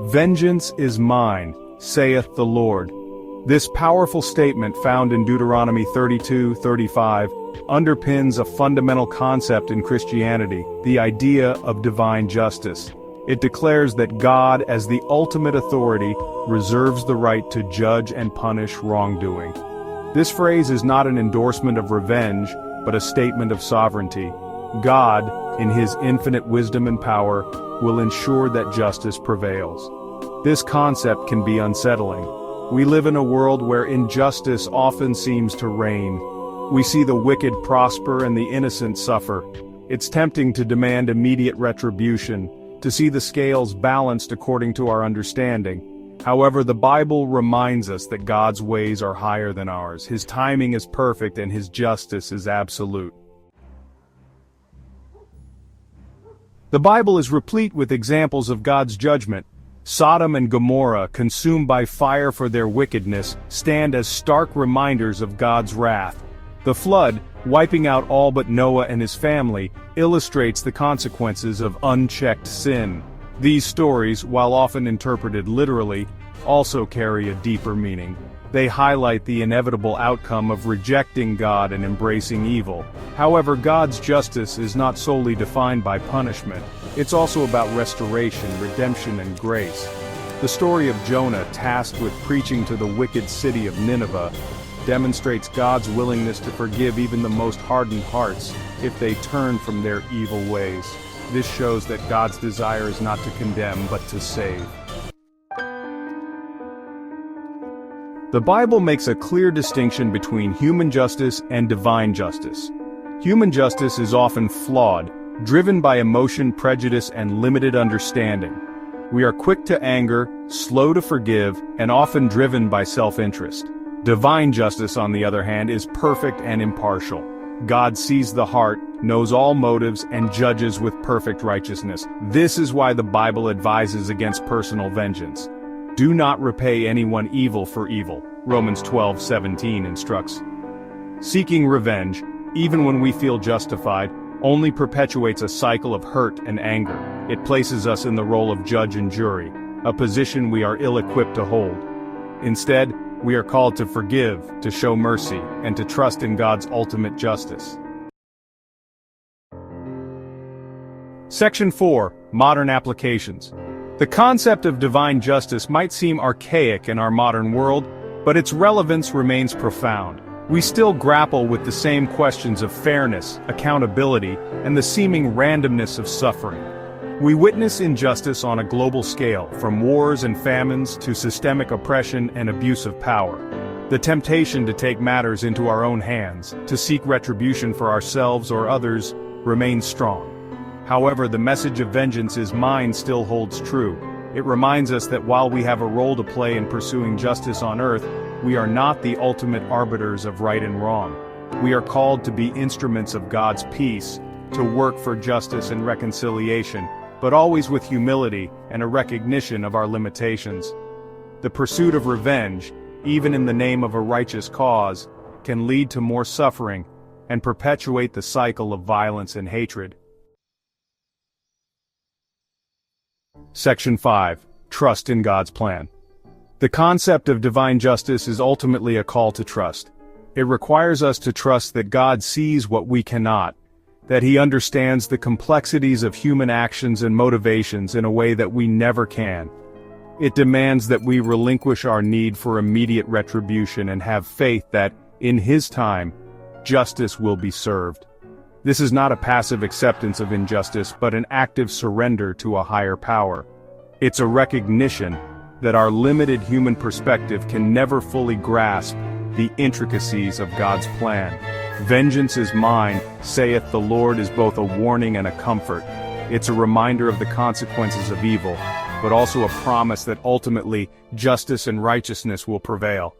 "Vengeance is mine, saith the Lord." This powerful statement found in Deuteronomy 32:35 underpins a fundamental concept in Christianity, the idea of divine justice. It declares that God, as the ultimate authority, reserves the right to judge and punish wrongdoing. This phrase is not an endorsement of revenge, but a statement of sovereignty. God, in His infinite wisdom and power, will ensure that justice prevails. This concept can be unsettling. We live in a world where injustice often seems to reign. We see the wicked prosper and the innocent suffer. It's tempting to demand immediate retribution, to see the scales balanced according to our understanding. However, the Bible reminds us that God's ways are higher than ours. His timing is perfect and His justice is absolute. The Bible is replete with examples of God's judgment. Sodom and Gomorrah, consumed by fire for their wickedness, stand as stark reminders of God's wrath. The flood, wiping out all but Noah and his family, illustrates the consequences of unchecked sin. These stories, while often interpreted literally, also carry a deeper meaning. They highlight the inevitable outcome of rejecting God and embracing evil. However, God's justice is not solely defined by punishment. It's also about restoration, redemption, and grace. The story of Jonah, tasked with preaching to the wicked city of Nineveh, demonstrates God's willingness to forgive even the most hardened hearts if they turn from their evil ways. This shows that God's desire is not to condemn, but to save. The Bible makes a clear distinction between human justice and divine justice. Human justice is often flawed, driven by emotion, prejudice, and limited understanding. We are quick to anger, slow to forgive, and often driven by self-interest. Divine justice, on the other hand, is perfect and impartial. God sees the heart, knows all motives, and judges with perfect righteousness. This is why the Bible advises against personal vengeance. Do not repay anyone evil for evil, Romans 12:17 instructs. Seeking revenge, even when we feel justified, only perpetuates a cycle of hurt and anger. It places us in the role of judge and jury, a position we are ill-equipped to hold. Instead, we are called to forgive, to show mercy, and to trust in God's ultimate justice. Section 4. Modern Applications. The concept of divine justice might seem archaic in our modern world, but its relevance remains profound. We still grapple with the same questions of fairness, accountability, and the seeming randomness of suffering. We witness injustice on a global scale, from wars and famines to systemic oppression and abuse of power. The temptation to take matters into our own hands, to seek retribution for ourselves or others, remains strong. However, the message of vengeance is mine still holds true. It reminds us that while we have a role to play in pursuing justice on earth, we are not the ultimate arbiters of right and wrong. We are called to be instruments of God's peace, to work for justice and reconciliation, but always with humility and a recognition of our limitations. The pursuit of revenge, even in the name of a righteous cause, can lead to more suffering and perpetuate the cycle of violence and hatred. Section 5. Trust in God's plan. The concept of divine justice is ultimately a call to trust. It requires us to trust that God sees what we cannot, that He understands the complexities of human actions and motivations in a way that we never can. It demands that we relinquish our need for immediate retribution and have faith that, in His time, justice will be served. This is not a passive acceptance of injustice, but an active surrender to a higher power. It's a recognition that our limited human perspective can never fully grasp the intricacies of God's plan. Vengeance is mine, saith the Lord, is both a warning and a comfort. It's a reminder of the consequences of evil, but also a promise that ultimately justice and righteousness will prevail.